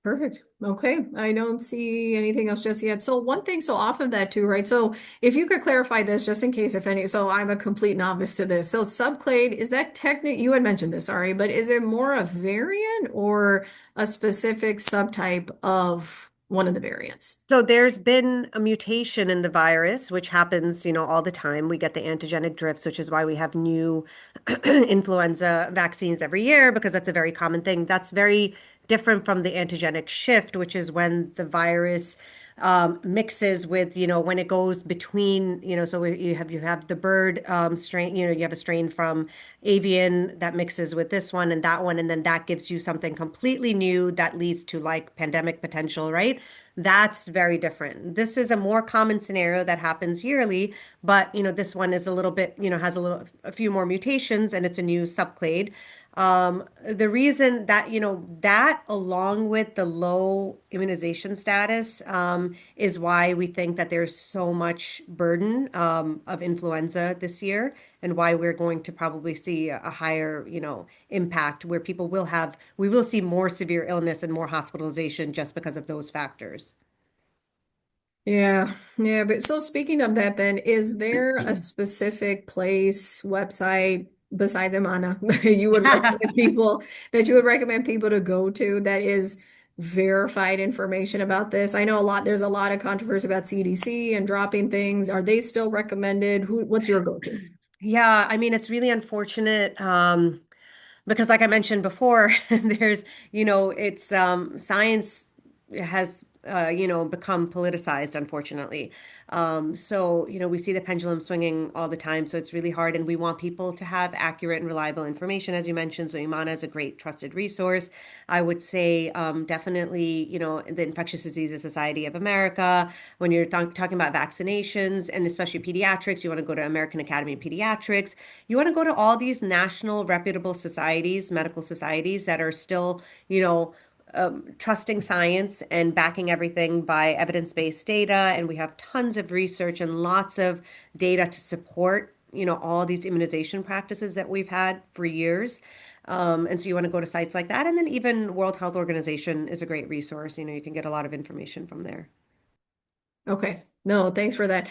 Speaker 1: Perfect. Okay. I don't see anything else just yet. So one thing, so off of that too, right? So if you could clarify this just in case if any, so I'm a complete novice to this. So subclade, is that technique, you had mentioned this, sorry, but is it more a variant or a specific subtype of one of the variants?
Speaker 2: So there's been a mutation in the virus, which happens, all the time. We get the antigenic drifts, which is why we have new influenza vaccines every year, because that's a very common thing. That's very different from the antigenic shift, which is when the virus mixes with, when it goes between, so you have the bird strain, you have a strain from avian that mixes with this one and that one, and then that gives you something completely new that leads to like pandemic potential, right? That's very different. This is a more common scenario that happens yearly, but this one is a little bit, has a few more mutations and it's a new subclade. The reason that, that along with the low immunization status, is why we think that there's so much burden, of influenza this year and why we're going to probably see a higher, impact where we will see more severe illness and more hospitalization just because of those factors.
Speaker 1: Yeah, yeah, but so speaking of that then, is there a specific place, website besides Imana that you would recommend people to go to that is verified information about this? I know there's a lot of controversy about CDC and dropping things. Are they still recommended? What's your go-to?
Speaker 2: Yeah, I mean, it's really unfortunate. Because like I mentioned before, there's, it's science has become politicized, unfortunately. So, we see the pendulum swinging all the time. So it's really hard. And we want people to have accurate and reliable information, as you mentioned. So Imana is a great trusted resource. I would say definitely, the Infectious Diseases Society of America, when you're talking about vaccinations and especially pediatrics, you want to go to American Academy of Pediatrics. You want to go to all these national reputable societies, medical societies that are still, trusting science and backing everything by evidence-based data. And we have tons of research and lots of data to support, all these immunization practices that we've had for years. And so you want to go to sites like that. And then even World Health Organization is a great resource. You can get a lot of information from there.
Speaker 1: Okay. No, thanks for that.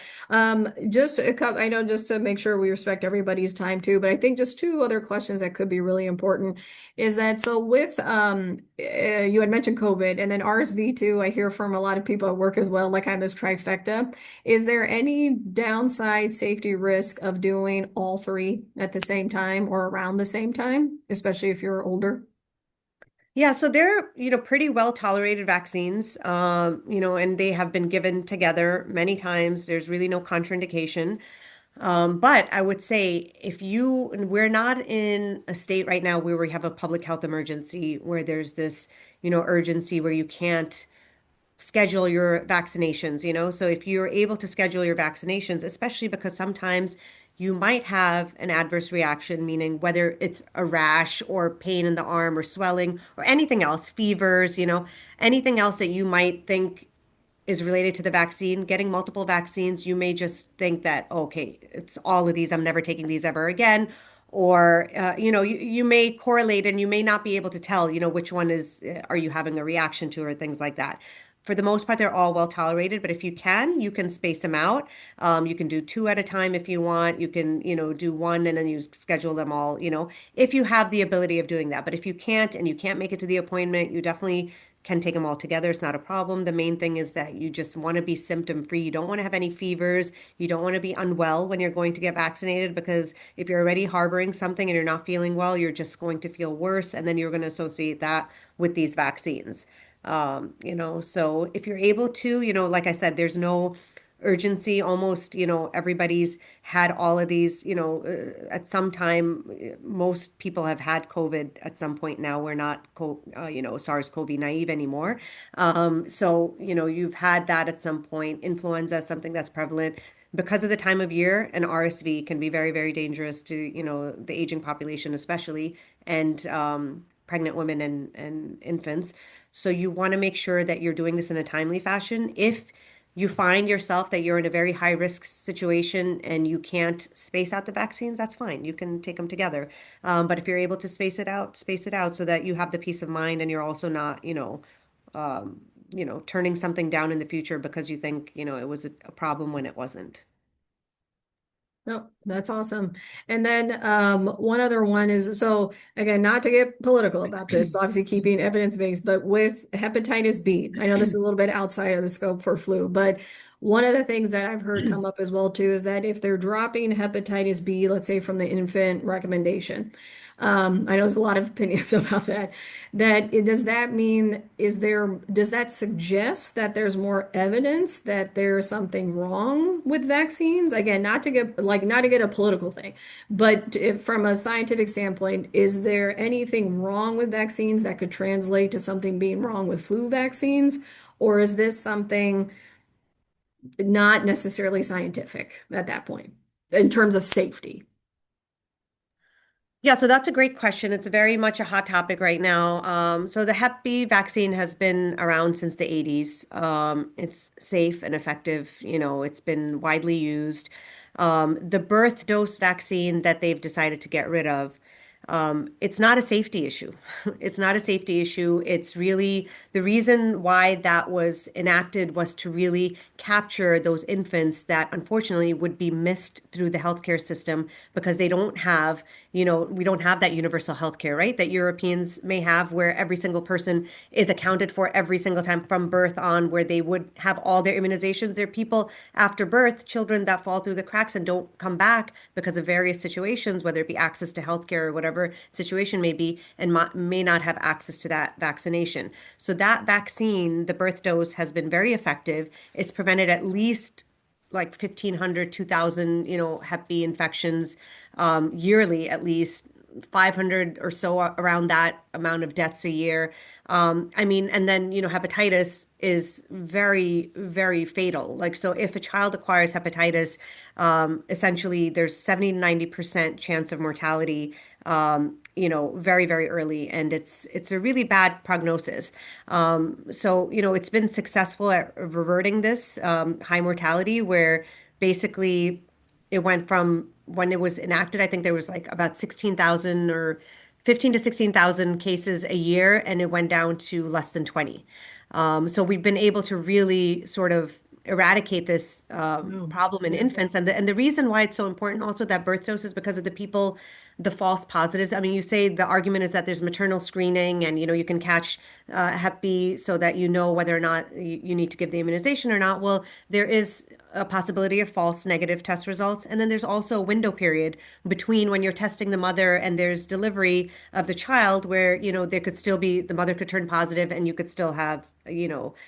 Speaker 1: Just a couple, I know just to make sure we respect everybody's time too, but I think just two other questions that could be really important is that so with you had mentioned COVID and then RSV too. I hear from a lot of people at work as well, like kind of this trifecta. Is there any downside safety risk of doing all three at the same time or around the same time, especially if you're older?
Speaker 2: Yeah, so they're, pretty well tolerated vaccines, and they have been given together many times. There's really no contraindication. But I would say we're not in a state right now where we have a public health emergency, where there's this, urgency where you can't schedule your vaccinations, So if you're able to schedule your vaccinations, especially because sometimes you might have an adverse reaction, meaning whether it's a rash or pain in the arm or swelling or anything else, fevers, anything else that you might think is related to the vaccine, getting multiple vaccines, you may just think that, okay, it's all of these, I'm never taking these ever again. Or, you may correlate and you may not be able to tell, which one are you having a reaction to or things like that. For the most part, they're all well tolerated, but if you can space them out. You can do two at a time if you want. You can, do one and then you schedule them all, if you have the ability of doing that. But if you can't and you can't make it to the appointment, you definitely can take them all together. It's not a problem. The main thing is that you just want to be symptom free. You don't want to have any fevers. You don't want to be unwell when you're going to get vaccinated because if you're already harboring something and you're not feeling well, you're just going to feel worse. And then you're going to associate that with these vaccines. So if you're able to, like I said, there's no urgency. Almost, everybody's had all of these, at some time. Most people have had COVID at some point now. We're not, SARS-CoV naive anymore. So, you've had that at some point. Influenza is something that's prevalent. Because of the time of year, and RSV can be very, very dangerous to, the aging population, especially, and pregnant women and infants. So you want to make sure that you're doing this in a timely fashion. If you find yourself that you're in a very high risk situation and you can't space out the vaccines, that's fine. You can take them together. But if you're able to space it out so that you have the peace of mind and you're also not, turning something down in the future because you think, it was a problem when it wasn't.
Speaker 1: No, that's awesome. And then one other one is so again, not to get political about this, but obviously keeping evidence-based, but with hepatitis B, I know this is a little bit outside of the scope for flu, but one of the things that I've heard come up as well too is that if they're dropping hepatitis B, let's say from the infant recommendation, I know there's a lot of opinions about that. Does that mean does that suggest that there's more evidence that there's something wrong with vaccines? Again, not to get a political thing, but from a scientific standpoint, is there anything wrong with vaccines that could translate to something being wrong with flu vaccines? Or is this something not necessarily scientific at that point in terms of safety?
Speaker 2: Yeah, so that's a great question. It's very much a hot topic right now. So the Hep B vaccine has been around since the 80s. It's safe and effective. It's been widely used. The birth dose vaccine that they've decided to get rid of, it's not a safety issue. It's not a safety issue. It's really the reason why that was enacted was to really capture those infants that unfortunately would be missed through the healthcare system because they don't have, we don't have that universal healthcare, right? That Europeans may have where every single person is accounted for every single time from birth on, where they would have all their immunizations. There are people after birth, children that fall through the cracks and don't come back because of various situations, whether it be access to healthcare or whatever situation may be, and may not have access to that vaccination. So that vaccine, the birth dose, has been very effective. It's prevented at least like 1,500, 2,000, Hep B infections yearly, at least 500 or so around that amount of deaths a year. I mean, and then, hepatitis is very, very fatal. Like, so if a child acquires hepatitis, essentially there's 70 to 90% chance of mortality. very, very early, and it's a really bad prognosis. So, it's been successful at reverting this high mortality, where basically it went from when it was enacted, I think there was like about 16,000 or 15 to 16,000 cases a year, and it went down to less than 20. So we've been able to really sort of eradicate this
Speaker 1: Oh,
Speaker 2: problem in
Speaker 1: yeah.
Speaker 2: infants. And the reason why it's so important also that birth dose is because of the false positives. I mean, you say the argument is that there's maternal screening and, you can catch Hep B so that you know whether or not you need to give the immunization or not. Well, there is a possibility of false negative test results. And then there's also a window period between when you're testing the mother and there's delivery of the child where, there could still be, the mother could turn positive and you could still have,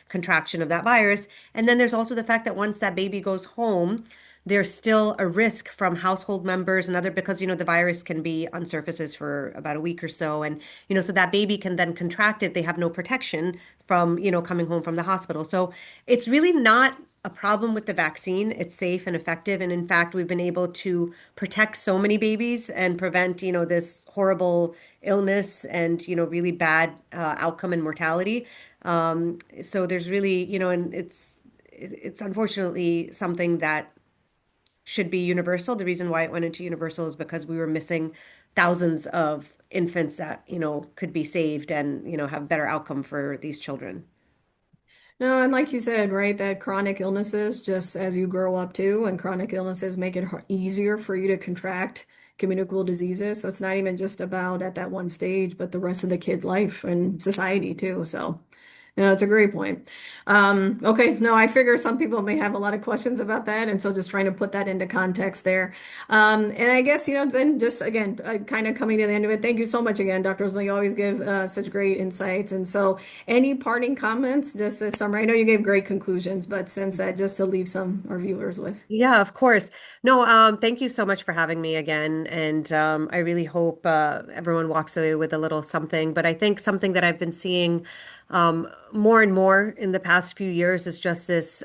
Speaker 2: contraction of that virus. And then there's also the fact that once that baby goes home, there's still a risk from household members and other because the virus can be on surfaces for about a week or so, and so that baby can then contract it. They have no protection from coming home from the hospital. So it's really not a problem with the vaccine. It's safe and effective, and in fact we've been able to protect so many babies and prevent this horrible illness and really bad outcome and mortality. So there's really and it's unfortunately something that should be universal. The reason why it went into universal is because we were missing thousands of infants that, could be saved and, have better outcome for these children.
Speaker 1: No, and like you said, right, that chronic illnesses, just as you grow up too, and chronic illnesses make it easier for you to contract communicable diseases. So it's not even just about at that one stage, but the rest of the kid's life and society too. So, no, it's a great point. Okay, no, I figure some people may have a lot of questions about that, and so just trying to put that into context there. And I guess, then just again, kind of coming to the end of it, thank you so much again, Dr. Uzma. You always give such great insights. And so, any parting comments, just this summary? I know you gave great conclusions, but since that, just to leave some our viewers with.
Speaker 2: Yeah, of course. No, thank you so much for having me again. And I really hope everyone walks away with a little something. But I think something that I've been seeing more and more in the past few years is just this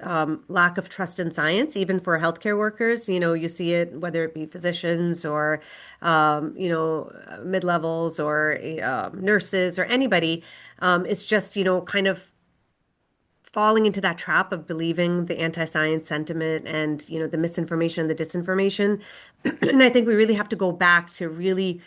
Speaker 2: lack of trust in science, even for healthcare workers. You see it whether it be physicians or, mid-levels or nurses or anybody. It's just, kind of falling into that trap of believing the anti-science sentiment and the misinformation and the disinformation. And I think we really have to go back to really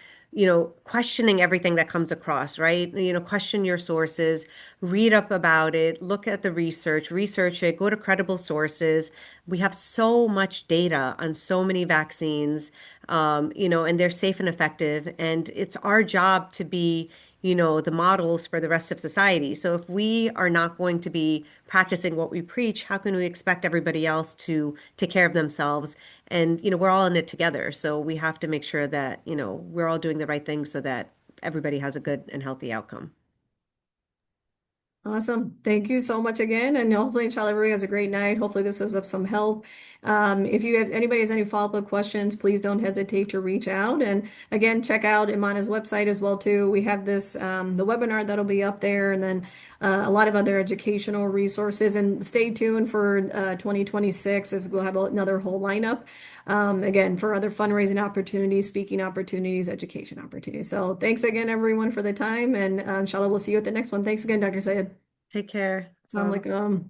Speaker 2: questioning everything that comes across, right? Question your sources, read up about it, look at the research it, go to credible sources. We have so much data on so many vaccines, and they're safe and effective, and it's our job to be the models for the rest of society. So if we are not going to be practicing what we preach, how can we expect everybody else to take care of themselves? And, we're all in it together. So we have to make sure that, we're all doing the right thing so that everybody has a good and healthy outcome.
Speaker 1: Awesome. Thank you so much again. And hopefully, inshallah, everybody has a great night. Hopefully, this was of some help. If you have anybody has any follow-up questions, please don't hesitate to reach out. And again, check out Imana's website as well too. We have this the webinar that'll be up there, and then a lot of other educational resources. And stay tuned for 2026 as we'll have another whole lineup. Again, for other fundraising opportunities, speaking opportunities, education opportunities. So thanks again, everyone, for the time. And inshallah, we'll see you at the next one. Thanks again, Dr. Syed.
Speaker 2: Take care.
Speaker 1: Assalamu alaikum.